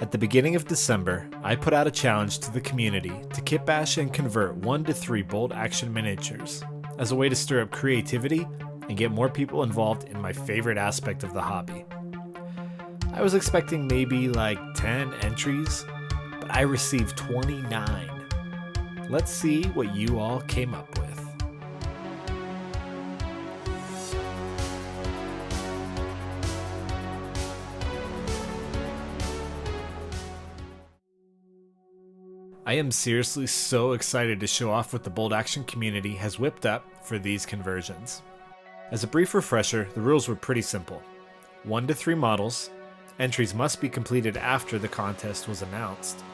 At the beginning of December, I put out a challenge to the community to kitbash and convert 1 to 3 bolt action miniatures as a way to stir up creativity and get more people involved in my favorite aspect of the hobby. I was expecting maybe like 10 entries, but I received 29. Let's see what you all came up with. I am seriously so excited to show off what the bolt action community has whipped up for these conversions. As a brief refresher, the rules were pretty simple. 1 to 3 models. Entries must be completed after the contest was announced.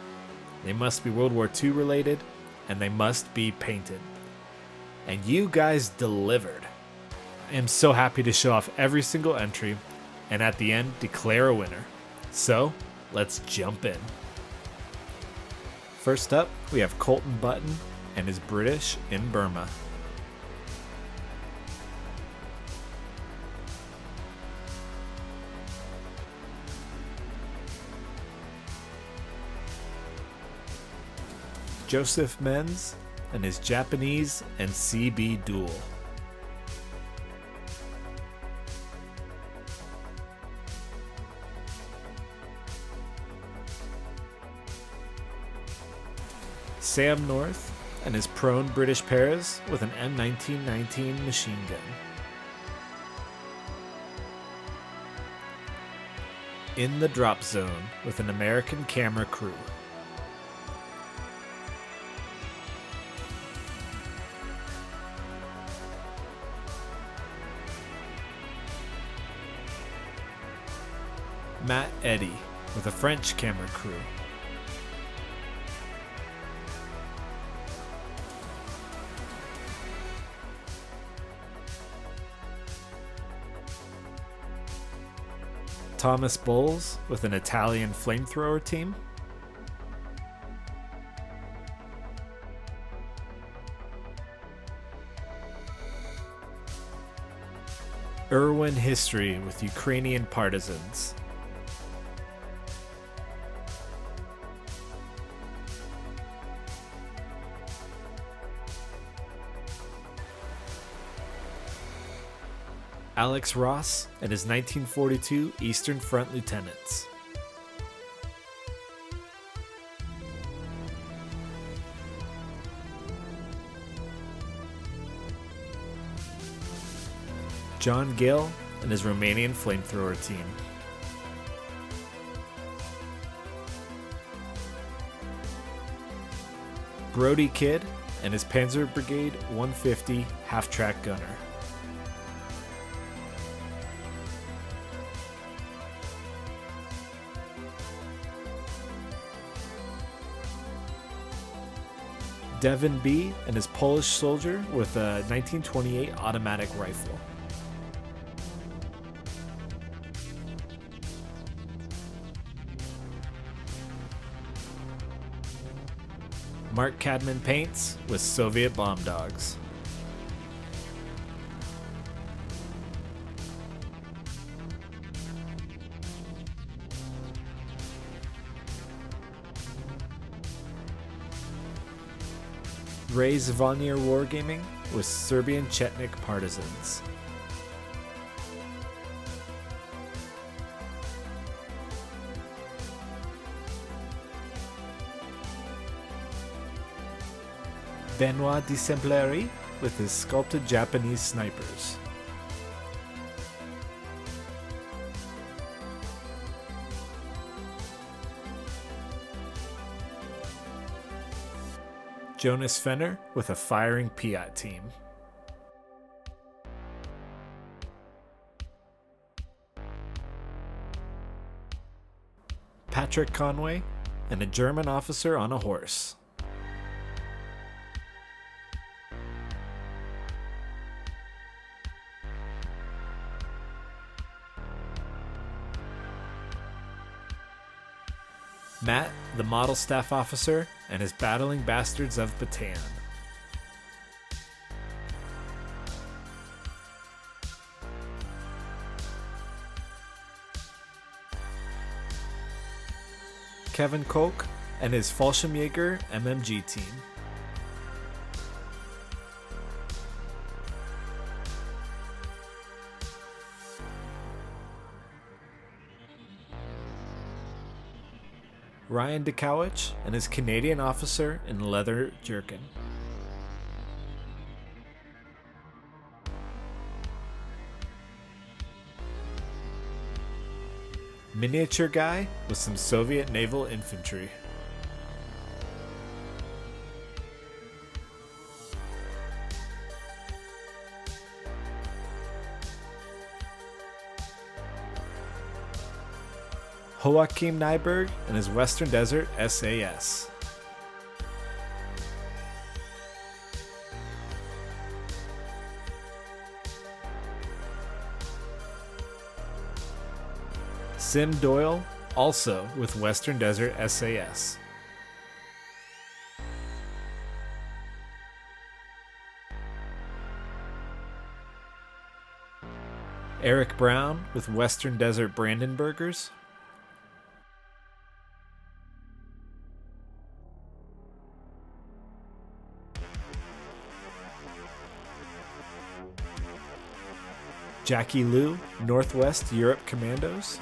They must be World War II related, and they must be painted. And you guys delivered. I am so happy to show off every single entry, and at the end, declare a winner. So, let's jump in. First up, we have Colton Button and his British in Burma. Joseph Menz and his Japanese and CB duel. Sam North and his prone British Paras with an M1919 machine gun. In the drop zone with an American camera crew. Matt Eddy with a French camera crew. Thomas Bowles with an Italian flamethrower team. Irwin History with Ukrainian partisans. Alex Ross and his 1942 Eastern Front lieutenants. John Gill and his Romanian flamethrower team. Brody Kidd and his Panzer Brigade 150 half-track gunner. Devin B. and his Polish soldier with a 1928 automatic rifle. Mark Cadman paints with Soviet bomb dogs. Ray Zvonir Wargaming with Serbian Chetnik partisans. Benoit Disempleri with his sculpted Japanese snipers. Jonas Fenner with a firing Piat team. Patrick Conway and a German officer on a horse. Matt, the model staff officer, and his battling bastards of Bataan. Kevin Koch and his Fallschirmjäger MMG team. Ryan Dekowich and his Canadian officer in leather jerkin. Miniature guy with some Soviet naval infantry. Joachim Nyberg and his Western Desert SAS. Sim Doyle, also with Western Desert SAS. Eric Brown with Western Desert Brandenburgers. Jackie Liu, Northwest Europe Commandos.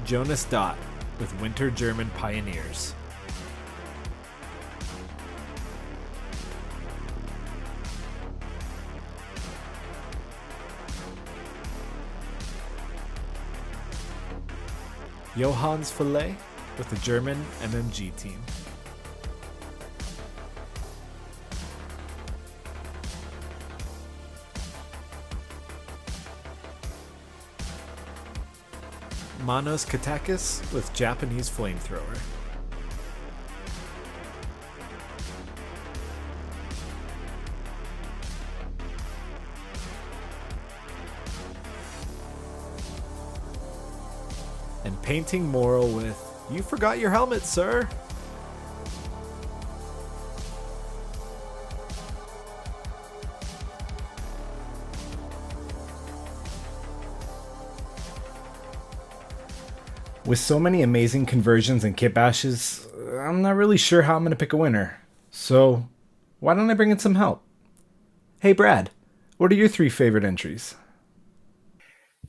Jonas Dott with Winter German Pioneers. Johannes Filet with the German MMG team. Manos Katakis with Japanese Flamethrower. And painting Moral with "You forgot your helmet, sir." With so many amazing conversions and kitbashes, I'm not really sure how I'm going to pick a winner. So, why don't I bring in some help? Hey Brad, what are your 3 favorite entries?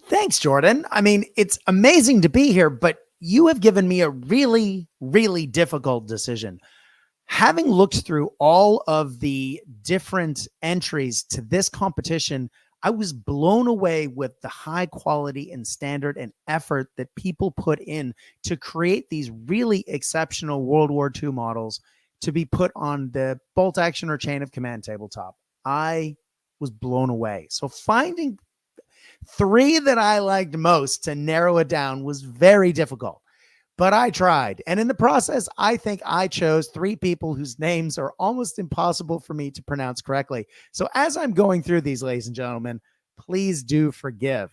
Thanks, Jordan. I mean, it's amazing to be here, but you have given me a really, really difficult decision. Having looked through all of the different entries to this competition, I was blown away with the high quality and standard and effort that people put in to create these really exceptional World War II models to be put on the bolt action or chain of command tabletop. I was blown away. So finding 3 that I liked most to narrow it down was very difficult, but I tried. And in the process, I think I chose 3 people whose names are almost impossible for me to pronounce correctly. So as I'm going through these, ladies and gentlemen, please do forgive.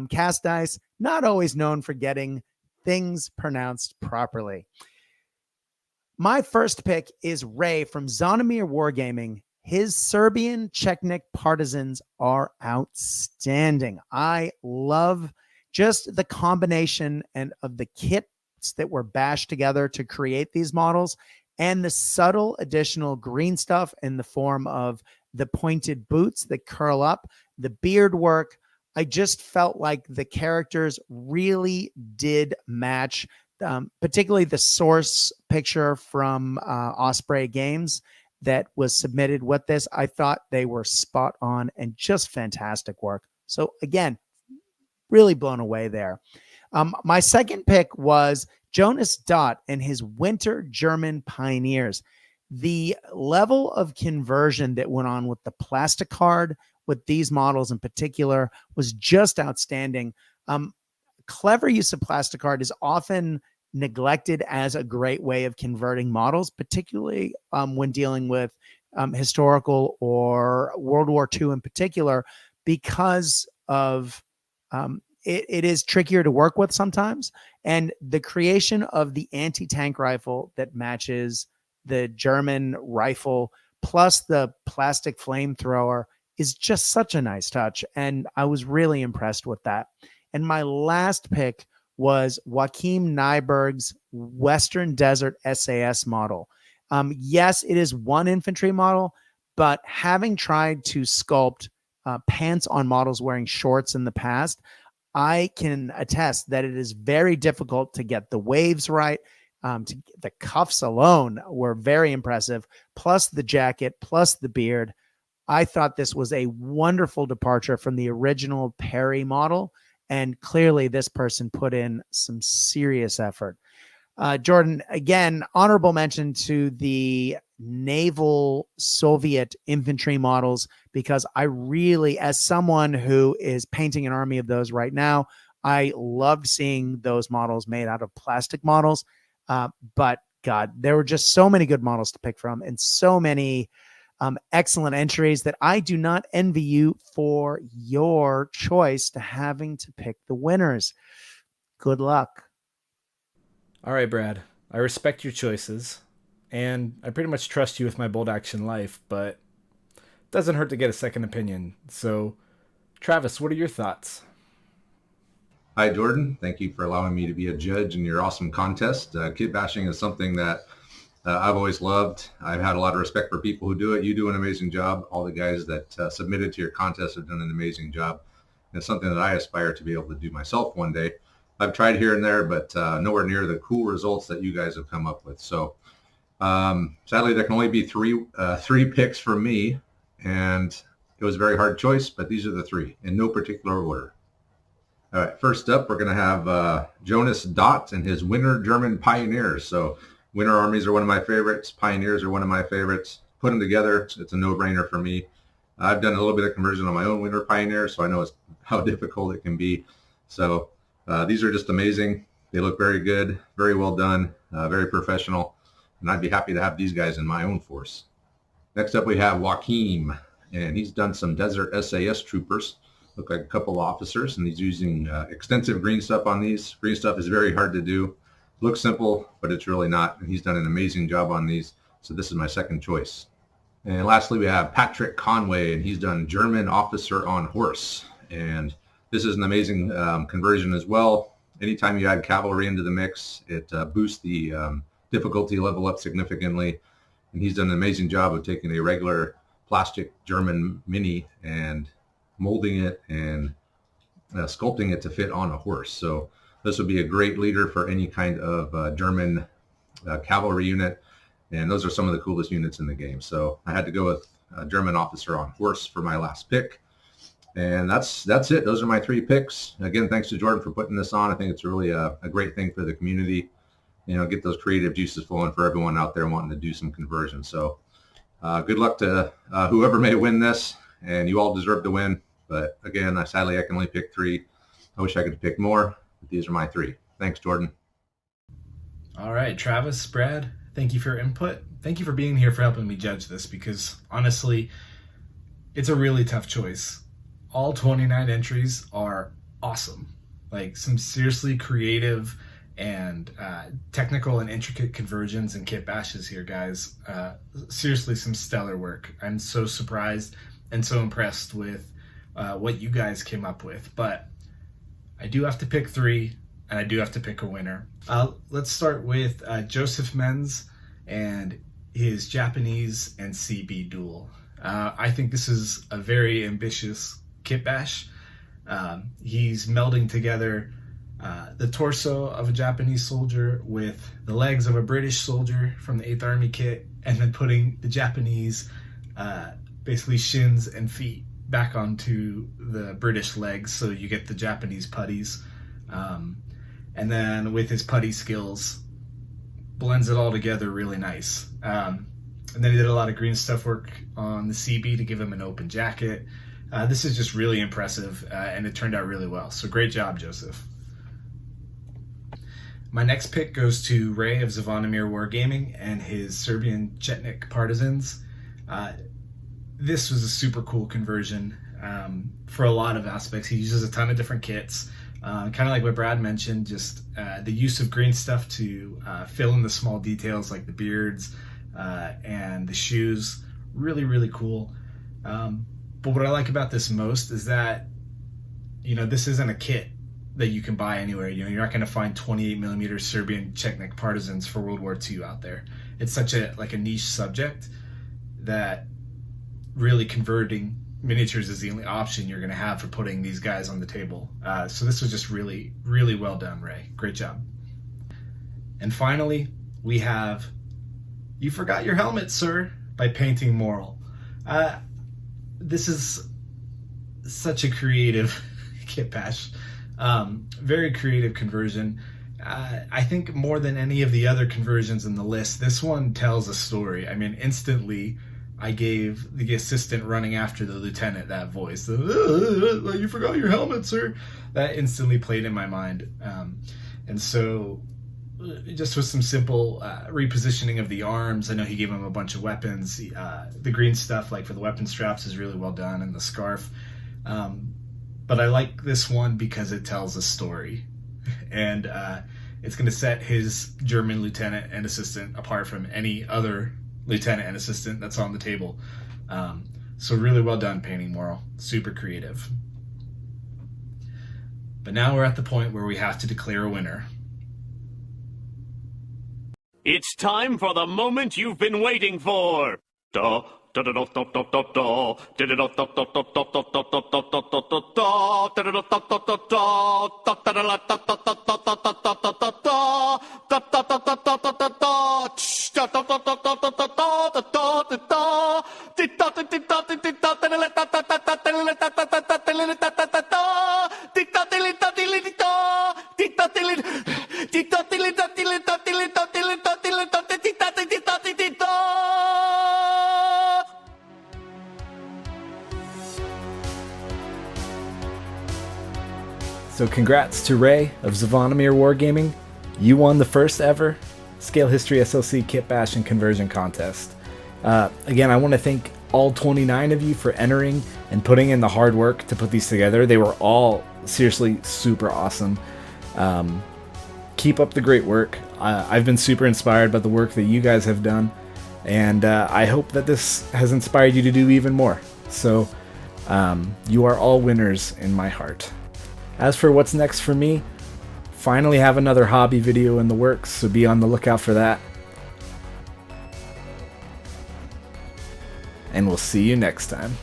Cast Dice, not always known for getting things pronounced properly. My first pick is Ray from Zonomir Wargaming. His Serbian Czechnik partisans are outstanding. I love just the combination and of the kits that were bashed together to create these models and the subtle additional green stuff in the form of the pointed boots that curl up, the beard work. I just felt like the characters really did match, particularly the source picture from Osprey Games that was submitted with this. I thought they were spot on and just fantastic work. So again, really blown away there. My second pick was Jonas Dott and his Winter German Pioneers. The level of conversion that went on with the plastic card with these models in particular was just outstanding. Clever use of plastic card is often neglected as a great way of converting models, particularly when dealing with historical or World War II in particular, because of it is trickier to work with sometimes. And the creation of the anti-tank rifle that matches the German rifle, plus the plastic flamethrower is just such a nice touch. And I was really impressed with that. And my last pick was Joachim Nyberg's Western Desert SAS model. Yes, it is one infantry model, but having tried to sculpt pants on models wearing shorts in the past, I can attest that it is very difficult to get the waves right. The cuffs alone were very impressive, plus the jacket, plus the beard. I thought this was a wonderful departure from the original Perry model, and clearly this person put in some serious effort. Jordan, again, honorable mention to the naval Soviet infantry models, because I really, as someone who is painting an army of those right now, I loved seeing those models made out of plastic models. But God, there were just so many good models to pick from, and so many excellent entries that I do not envy you for your choice to having to pick the winners. Good luck. All right, Brad. I respect your choices, and I pretty much trust you with my bold action life, but it doesn't hurt to get a second opinion. So, Travis, what are your thoughts? Hi, Jordan. Thank you for allowing me to be a judge in your awesome contest. Kit bashing is something that I've always loved. I've had a lot of respect for people who do it. You do an amazing job. All the guys that submitted to your contest have done an amazing job. And it's something that I aspire to be able to do myself one day. I've tried here and there, but nowhere near the cool results that you guys have come up with. So sadly, there can only be three picks for me, and it was a very hard choice, but these are the three in no particular order. All right, first up, we're going to have Jonas Dott and his Winter German Pioneers. So Winter Armies are one of my favorites. Pioneers are one of my favorites. Put them together, it's a no-brainer for me. I've done a little bit of conversion on my own Winter Pioneer, so I know how difficult it can be. So these are just amazing. They look very good, very well done, very professional, and I'd be happy to have these guys in my own force. Next up, we have Joachim, and he's done some Desert SAS troopers. Look like a couple officers, and he's using extensive green stuff on these. Green stuff is very hard to do. Looks simple, but it's really not, and he's done an amazing job on these, so this is my second choice. And lastly, we have Patrick Conway, and he's done German Officer on Horse, and this is an amazing conversion as well. Anytime you add cavalry into the mix, it boosts the difficulty level up significantly. And he's done an amazing job of taking a regular plastic German Mini and molding it and sculpting it to fit on a horse. So this would be a great leader for any kind of German cavalry unit. And those are some of the coolest units in the game. So I had to go with a German Officer on Horse for my last pick. And that's it. Those are my three picks. Again, thanks to Jordan for putting this on. I think it's really a great thing for the community. You know, get those creative juices flowing for everyone out there wanting to do some conversion. So good luck to whoever may win this, and you all deserve to win. But again, sadly, I can only pick three. I wish I could pick more, but these are my three. Thanks, Jordan. All right, Travis, Brad, thank you for your input. Thank you for being here, for helping me judge this, because honestly, it's a really tough choice. All 29 entries are awesome. Like some seriously creative and technical and intricate conversions and kit bashes here, guys. Seriously, some stellar work. I'm so surprised and so impressed with what you guys came up with. But I do have to pick three, and I do have to pick a winner. Let's start with Joseph Menz and his Japanese and CB duel. I think this is a very ambitious kit bash. He's melding together the torso of a Japanese soldier with the legs of a British soldier from the 8th Army kit, and then putting the Japanese basically shins and feet back onto the British legs, so you get the Japanese putties. And then with his putty skills, blends it all together really nice. And then he did a lot of green stuff work on the CB to give him an open jacket. This is just really impressive, and it turned out really well. So great job, Joseph. My next pick goes to Ray of Zvonimir Wargaming and his Serbian Chetnik Partisans. This was a super cool conversion for a lot of aspects. He uses a ton of different kits. Kind of like what Brad mentioned, just the use of green stuff to fill in the small details like the beards and the shoes. Really, really cool. But what I like about this most is that, this isn't a kit that you can buy anywhere. You're not going to find 28 millimeter Serbian Czechnik partisans for World War II out there. It's such a niche subject that really converting miniatures is the only option you're going to have for putting these guys on the table. So this was just really, really well done, Ray. Great job. And finally, we have You Forgot Your Helmet, Sir, by Painting Moral. This is such a creative Kitbash. Very creative conversion. I think more than any of the other conversions in the list, this one tells a story. I mean, instantly, I gave the assistant running after the lieutenant that voice. You forgot your helmet, sir. That instantly played in my mind. And so, just with some simple repositioning of the arms, I know he gave him a bunch of weapons. The green stuff, like for the weapon straps, is really well done, and the scarf. But I like this one because it tells a story. And it's going to set his German lieutenant and assistant apart from any other lieutenant and assistant that's on the table. So really well done, Painting Moral. Super creative. But now we're at the point where we have to declare a winner. It's time for the moment you've been waiting for. So congrats to Ray of Zvonimir Wargaming. You won the first ever Scale History SLC Kit Bash and Conversion Contest. Again, I want to thank all 29 of you for entering and putting in the hard work to put these together. They were all seriously super awesome. Keep up the great work. I've been super inspired by the work that you guys have done, and I hope that this has inspired you to do even more. So you are all winners in my heart. As for what's next for me, finally have another hobby video in the works, so be on the lookout for that. And we'll see you next time.